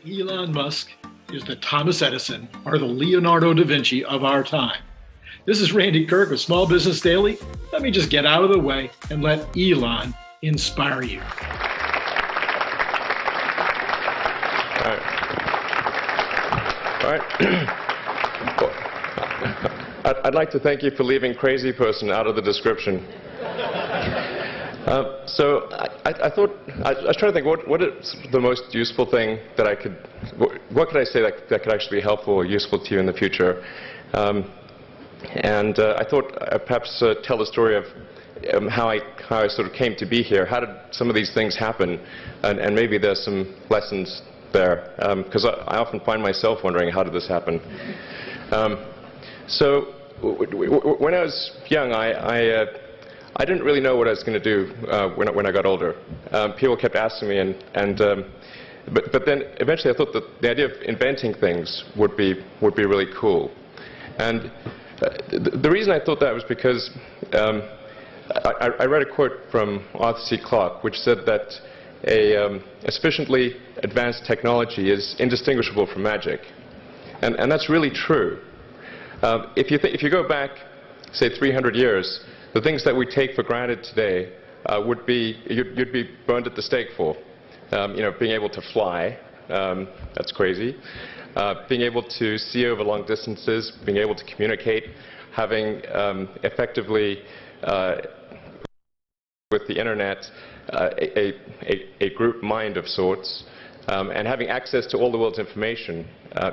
Elon Musk is the Thomas Edison or the Leonardo da Vinci of our time. This is Randy Kirk with Small Business Daily. Let me just get out of the way and let Elon inspire you. All right. Well, I'd like to thank you for leaving crazy person out of the description. So I thought, I was trying to think, what is the most useful thing that I could, what could I say that could actually be helpful or useful to you in the future? I thought I'd perhaps tell the story of how I sort of came to be here. How did some of these things happen? And maybe there's some lessons there, because I often find myself wondering, how did this happen? So when I was young, I didn't really know what I was going to do when I got older. People kept asking me, but then eventually I thought that the idea of inventing things would be really cool. And the reason I thought that was because I read a quote from Arthur C. Clarke, which said that a sufficiently advanced technology is indistinguishable from magic, and that's really true. If you go back, say, 300 years, the things that we take for granted today would be you'd be burned at the stake for. Being able to fly, that's crazy. Being able to see over long distances, being able to communicate, having effectively with the internet a group mind of sorts, and having access to all the world's information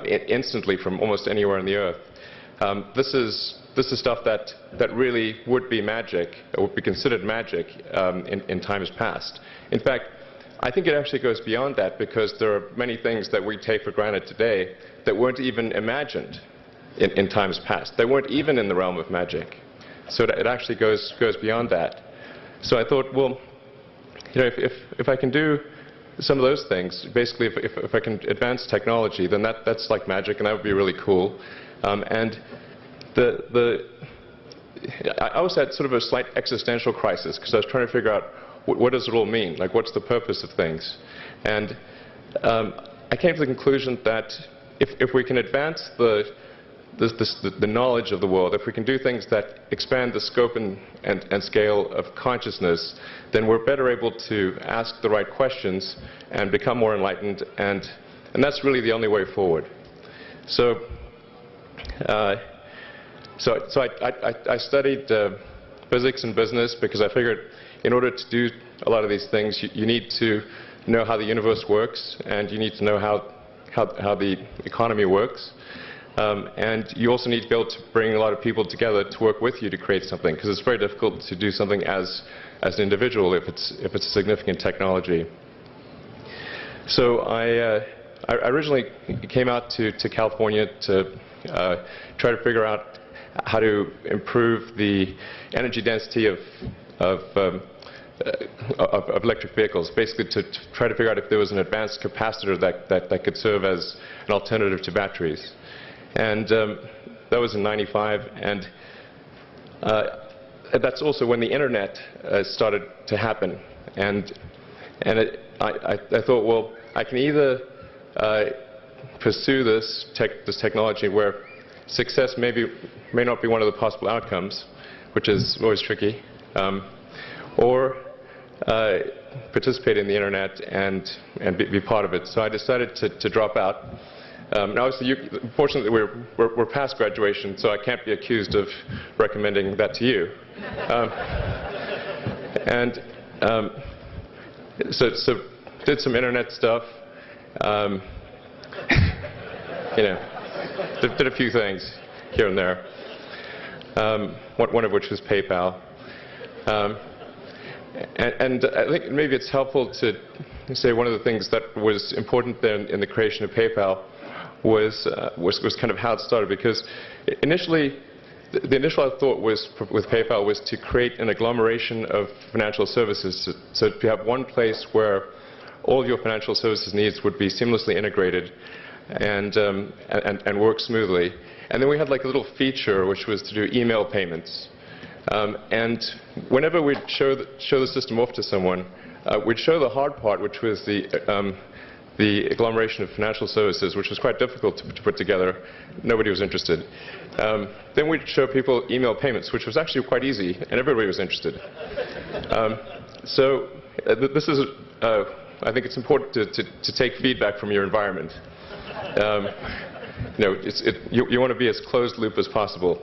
instantly from almost anywhere on the earth. This is stuff that really would be magic, or would be considered magic in times past. In fact, I think it actually goes beyond that, because there are many things that we take for granted today that weren't even imagined in times past. They weren't even in the realm of magic. So it actually goes beyond that. So I thought, well, if I can do some of those things, basically if I can advance technology, then that's like magic, and that would be really cool. I also had sort of a slight existential crisis, because I was trying to figure out what does it all mean? Like, what's the purpose of things? And I came to the conclusion that if we can advance the knowledge of the world, if we can do things that expand the scope and scale of consciousness, then we're better able to ask the right questions and become more enlightened, and that's really the only way forward. So I studied physics and business, because I figured in order to do a lot of these things, you need to know how the universe works, and you need to know how the economy works. And you also need to be able to bring a lot of people together to work with you to create something, because it's very difficult to do something as an individual if it's a significant technology. So I originally came out to California to try to figure out how to improve the energy density of electric vehicles, basically to try to figure out if there was an advanced capacitor that could serve as an alternative to batteries. And that was in '95, and that's also when the internet started to happen. And I thought, well, I can either pursue this technology where success may not be one of the possible outcomes, which is always tricky, or participate in the internet and be part of it. So I decided to drop out. Now, obviously, fortunately, we're past graduation, so I can't be accused of recommending that to you. So did some internet stuff. Did a few things here and there. One of which was PayPal. And I think maybe it's helpful to say one of the things that was important then in the creation of PayPal was kind of how it started, because initially the initial thought was with PayPal was to create an agglomeration of financial services, so to have one place where all of your financial services needs would be seamlessly integrated and work smoothly. And then we had like a little feature which was to do email payments. And whenever we'd show the system off to someone, we'd show the hard part, which was the the agglomeration of financial services, which was quite difficult to put together. Nobody was interested. Then we'd show people email payments, which was actually quite easy, and everybody was interested. This is, I think it's important to take feedback from your environment. You want to be as closed loop as possible.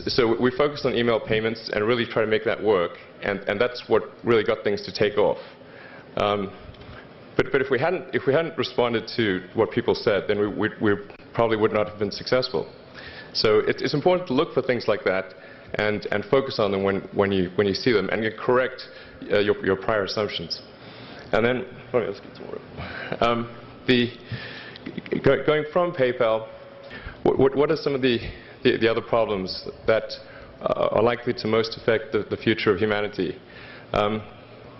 So we focused on email payments and really try to make that work, and that's what really got things to take off. But if we hadn't responded to what people said, then we probably would not have been successful. So it's important to look for things like that and focus on them when you see them, and you correct your prior assumptions. And then let's get some more. Going from PayPal, what are some of the other problems that are likely to most affect the future of humanity?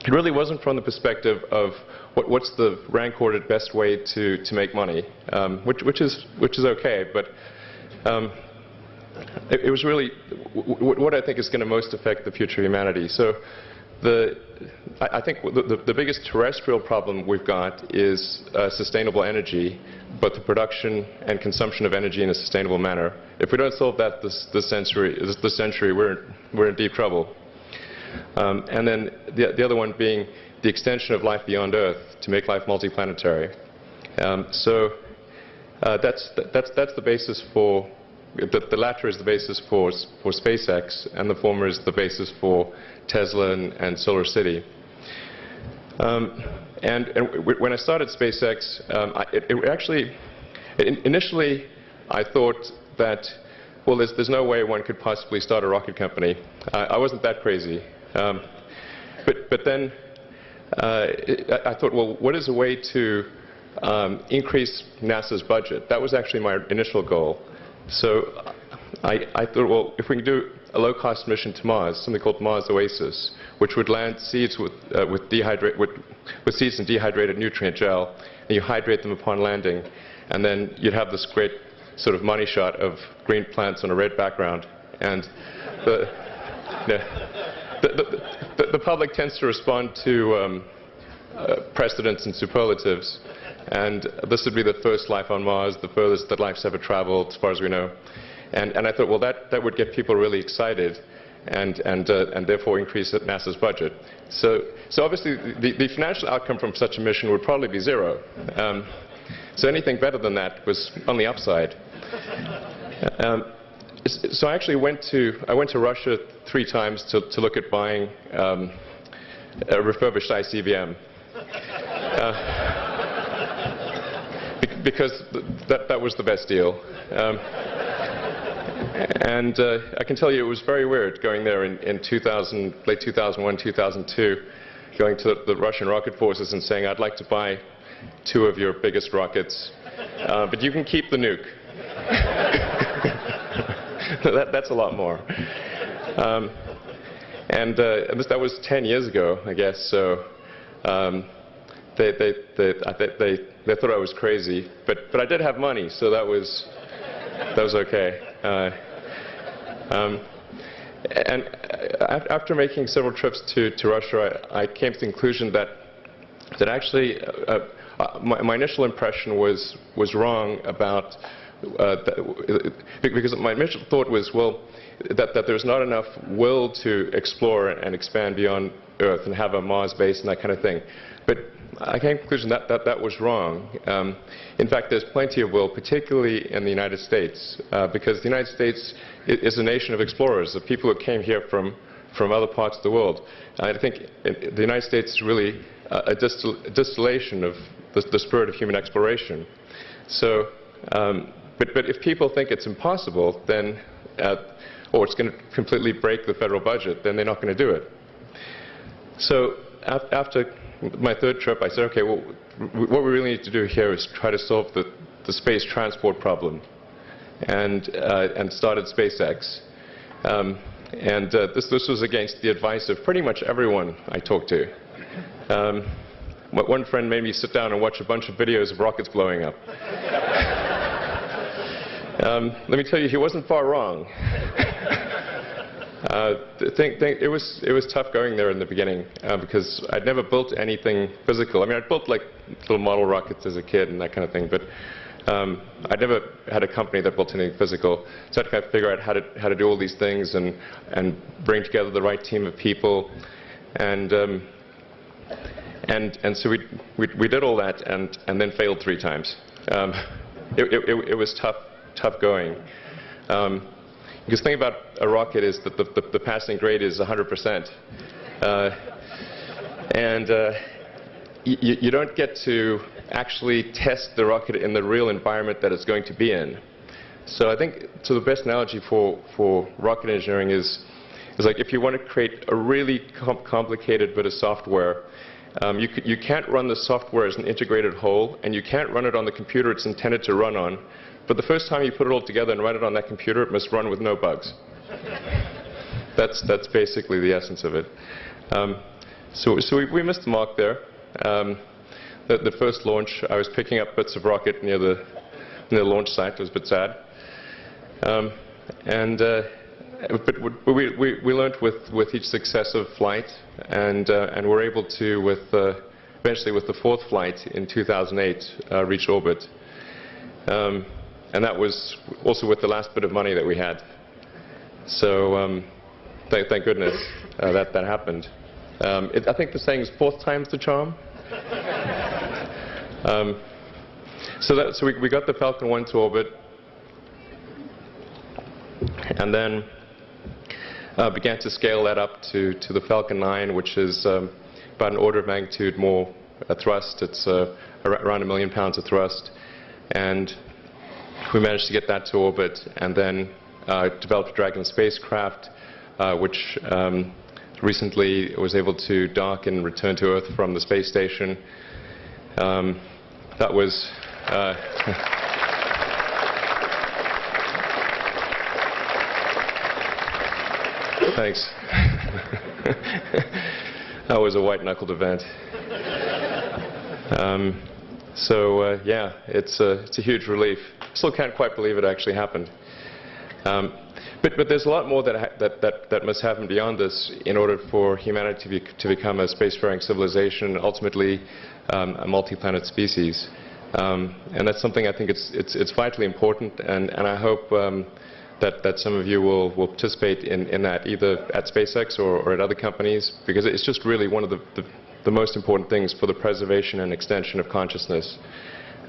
It really wasn't from the perspective of what's the rank-ordered best way to make money, which is okay, but it was really what I think is going to most affect the future of humanity. So I think the biggest terrestrial problem we've got is sustainable energy, but the production and consumption of energy in a sustainable manner. If we don't solve that this century, we're in deep trouble. And then the other one being the extension of life beyond Earth to make life multiplanetary. That's the basis for the latter is the basis for SpaceX, and the former is the basis for Tesla and Solar City. And when I started SpaceX, initially I thought that, well, there's no way one could possibly start a rocket company. I wasn't that crazy. But then I thought, well, what is a way to increase NASA's budget? That was actually my initial goal. So I thought, well, if we can do a low-cost mission to Mars, something called Mars Oasis, which would land seeds with seeds in dehydrated nutrient gel, and you hydrate them upon landing, and then you'd have this great sort of money shot of green plants on a red background, and the public tends to respond to precedents and superlatives, and this would be the first life on Mars, the furthest that life's ever traveled, as far as we know. And I thought, well, that would get people really excited, and therefore increase NASA's budget. So obviously, the financial outcome from such a mission would probably be zero. So anything better than that was on the upside. So I actually went to Russia 3 times to look at buying a refurbished ICBM. Because that was the best deal. And I can tell you it was very weird going there in late 2001, 2002, going to the Russian rocket forces and saying, I'd like to buy 2 of your biggest rockets, but you can keep the nuke. That's a lot more. That was 10 years ago, I guess, so they thought I was crazy, but I did have money, so that was okay. And after making several trips to Russia, I came to the conclusion that actually my initial impression was wrong about because my initial thought was, well, that there's not enough will to explore and expand beyond Earth and have a Mars base and that kind of thing. But I came to the conclusion that was wrong. In fact, there's plenty of will, particularly in the United States, because the United States is a nation of explorers, of people who came here from other parts of the world. I think the United States is really a distillation of the spirit of human exploration. So, but if people think it's impossible, then, or it's going to completely break the federal budget, then they're not going to do it. So after my 3rd trip, I said, okay, well, what we really need to do here is try to solve the space transport problem, and started SpaceX. This was against the advice of pretty much everyone I talked to. One friend made me sit down and watch a bunch of videos of rockets blowing up. Let me tell you, he wasn't far wrong. It was tough going there in the beginning because I'd never built anything physical. I mean, I'd built like little model rockets as a kid and that kind of thing, but I'd never had a company that built anything physical. So I had to kind of figure out how to do all these things and bring together the right team of people, and so we did all that and then failed 3 times. It was tough going. Because the thing about a rocket is that the passing grade is 100%. You don't get to actually test the rocket in the real environment that it's going to be in. So I think the best analogy for rocket engineering is like if you want to create a really complicated bit of software, you can't run the software as an integrated whole, and you can't run it on the computer it's intended to run on. But the first time you put it all together and run it on that computer, it must run with no bugs. That's basically the essence of it. So we missed the mark there. The first launch, I was picking up bits of rocket near the launch site. It was a bit sad. But we learned with each successive flight, and were able to, eventually with the 4th flight in 2008, reach orbit. And that was also with the last bit of money that we had. So thank goodness that happened. I think the saying is 4th time's the charm. So we got the Falcon 1 to orbit, and then began to scale that up to the Falcon 9, which is about an order of magnitude more thrust. It's around 1 million pounds of thrust. And we managed to get that to orbit, and then developed a Dragon spacecraft, which recently was able to dock and return to Earth from the space station. That was thanks. That was a white-knuckled event. Yeah, it's a huge relief. Still can't quite believe it actually happened. But there's a lot more that must happen beyond this in order for humanity to become a spacefaring civilization, ultimately a multi-planet species. And that's something I think it's vitally important, and I hope that some of you will participate in that, either at SpaceX or at other companies, because it's just really one of the most important things for the preservation and extension of consciousness.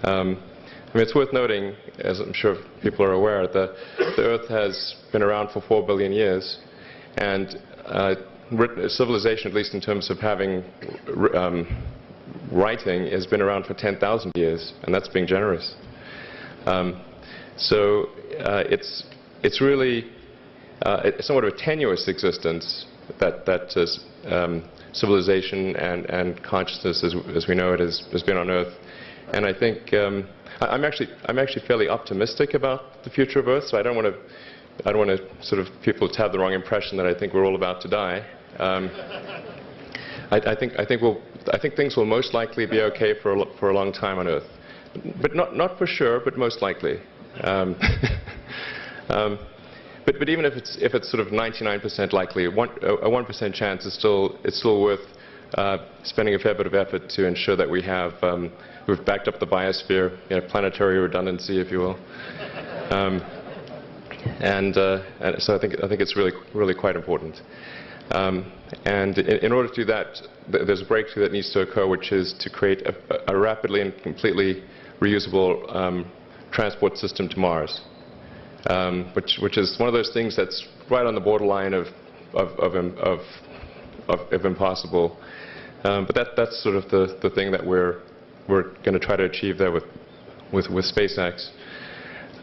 I mean, it's worth noting, as I'm sure people are aware, that the Earth has been around for 4 billion years, and civilization, at least in terms of having writing, has been around for 10,000 years, and that's being generous. So it's really somewhat of a tenuous existence that civilization and consciousness, as we know it, has been on Earth. And I think I'm actually fairly optimistic about the future of Earth. So I don't want to sort of people to have the wrong impression that I think we're all about to die. I think things will most likely be okay for a long time on Earth, but not for sure, but most likely. But even if it's sort of 99% likely, a 1% chance is still worth spending a fair bit of effort to ensure that we've backed up the biosphere, planetary redundancy, if you will. And so I think it's really quite important. And in order to do that, there's a breakthrough that needs to occur, which is to create a rapidly and completely reusable transport system to Mars, which is one of those things that's right on the borderline of impossible. But that's sort of the thing that we're going to try to achieve there with SpaceX.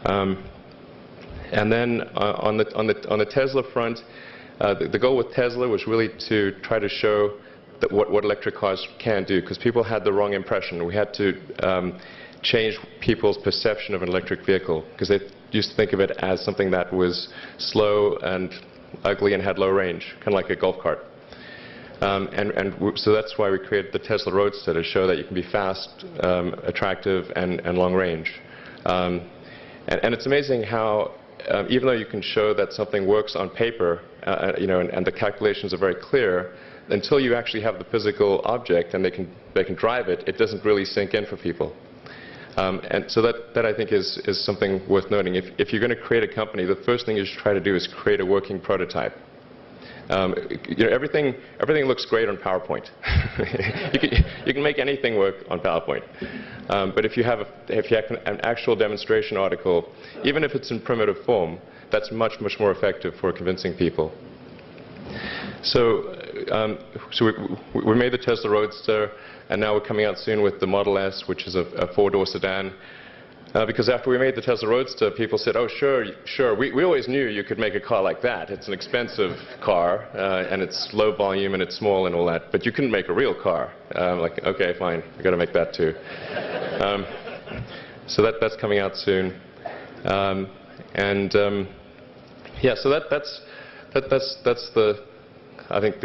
And then on the Tesla front, the goal with Tesla was really to try to show that what electric cars can do, because people had the wrong impression. We had to change people's perception of an electric vehicle, because they used to think of it as something that was slow and ugly and had low range, kind of like a golf cart. So that's why we created the Tesla Roadster, to show that you can be fast, attractive, and long range. And it's amazing how even though you can show that something works on paper, and the calculations are very clear, until you actually have the physical object and they can drive it, it doesn't really sink in for people. And so that I think is something worth noting. If you're going to create a company, the first thing you should try to do is create a working prototype. Everything looks great on PowerPoint. you can make anything work on PowerPoint. But if you have an actual demonstration article, even if it's in primitive form, that's much more effective for convincing people. So we made the Tesla Roadster, and now we're coming out soon with the Model S, which is a four-door sedan. Because after we made the Tesla Roadster, people said, oh, sure, we always knew you could make a car like that. It's an expensive car, and it's low volume, and it's small and all that, but you couldn't make a real car. Like, okay, fine, we've got to make that too. So that's coming out soon. Yeah, so that's the, I think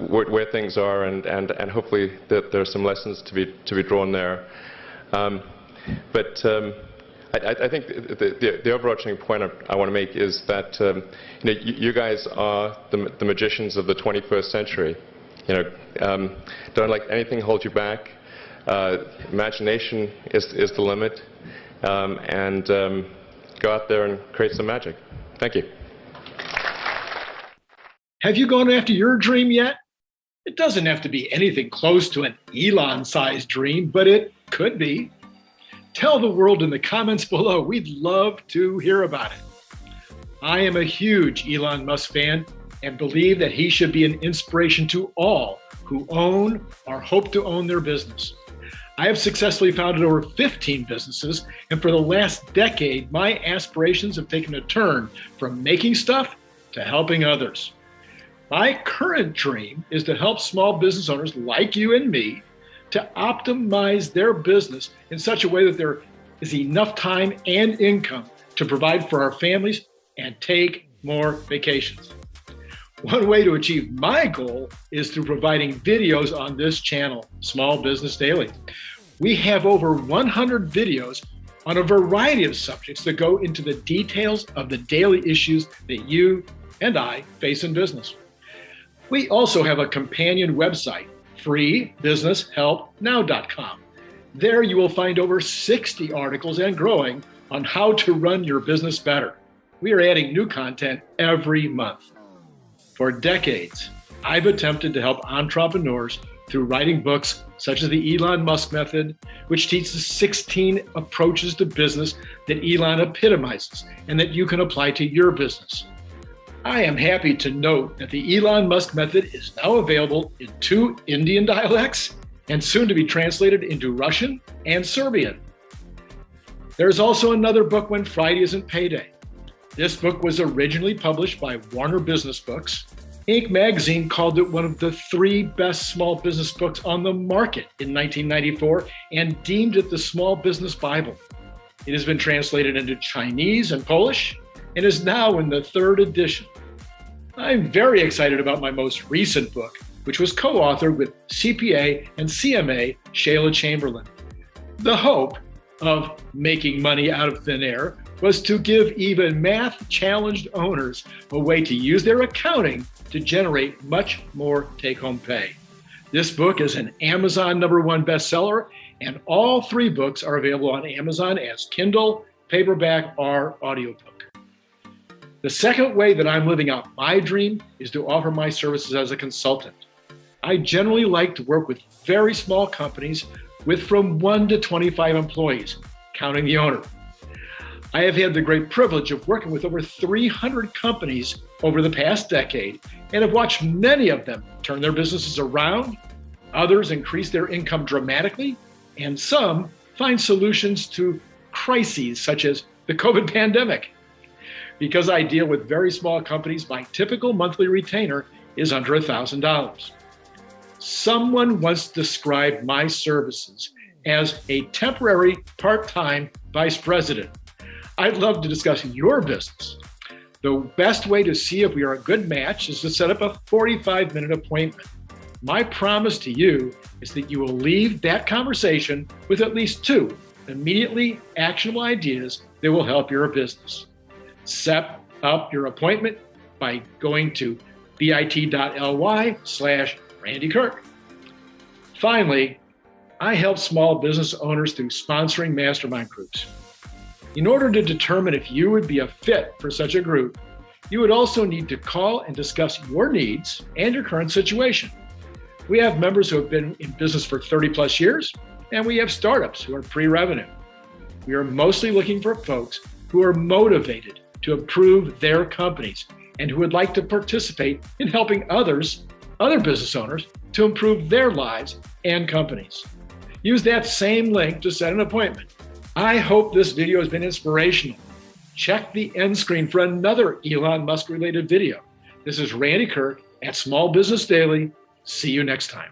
where things are, and hopefully that there are some lessons to be drawn there. But I think the overarching point I want to make is that you guys are the magicians of the 21st century. Don't let anything hold you back. Imagination is the limit, and go out there and create some magic. Thank you. Have you gone after your dream yet? It doesn't have to be anything close to an Elon-sized dream, but it could be. Tell the world in the comments below. We'd love to hear about it. I am a huge Elon Musk fan and believe that he should be an inspiration to all who own or hope to own their business. I have successfully founded over 15 businesses, and for the last decade, my aspirations have taken a turn from making stuff to helping others. My current dream is to help small business owners like you and me to optimize their business in such a way that there is enough time and income to provide for our families and take more vacations. One way to achieve my goal is through providing videos on this channel, Small Business Daily. We have over 100 videos on a variety of subjects that go into the details of the daily issues that you and I face in business. We also have a companion website, freebusinesshelpnow.com. There you will find over 60 articles and growing on how to run your business better. We are adding new content every month. For decades, I've attempted to help entrepreneurs through writing books such as the Elon Musk Method, which teaches 16 approaches to business that Elon epitomizes and that you can apply to your business. I am happy to note that the Elon Musk Method is now available in 2 Indian dialects and soon to be translated into Russian and Serbian. There's also another book, When Friday Isn't Payday. This book was originally published by Warner Business Books. Inc. magazine called it one of the 3 best small business books on the market in 1994 and deemed it the Small Business Bible. It has been translated into Chinese and Polish and is now in the 3rd edition. I'm very excited about my most recent book, which was co-authored with CPA and CMA Shayla Chamberlain. The hope of making money out of thin air was to give even math-challenged owners a way to use their accounting to generate much more take-home pay. This book is an Amazon #1 bestseller, and all 3 books are available on Amazon as Kindle, paperback, or audiobook. The second way that I'm living out my dream is to offer my services as a consultant. I generally like to work with very small companies with from 1 to 25 employees, counting the owner. I have had the great privilege of working with over 300 companies over the past decade and have watched many of them turn their businesses around, others increase their income dramatically, and some find solutions to crises such as the COVID pandemic. Because I deal with very small companies, my typical monthly retainer is under $1,000. Someone once described my services as a temporary part-time vice president. I'd love to discuss your business. The best way to see if we are a good match is to set up a 45-minute appointment. My promise to you is that you will leave that conversation with at least 2 immediately actionable ideas that will help your business. Set up your appointment by going to bit.ly/Randy Kirk. Finally, I help small business owners through sponsoring mastermind groups. In order to determine if you would be a fit for such a group, you would also need to call and discuss your needs and your current situation. We have members who have been in business for 30 plus years, and we have startups who are pre-revenue. We are mostly looking for folks who are motivated to improve their companies and who would like to participate in helping other business owners to improve their lives and companies. Use that same link to set an appointment. I hope this video has been inspirational. Check the end screen for another Elon Musk related video. This is Randy Kirk at Small Business Daily. See you next time.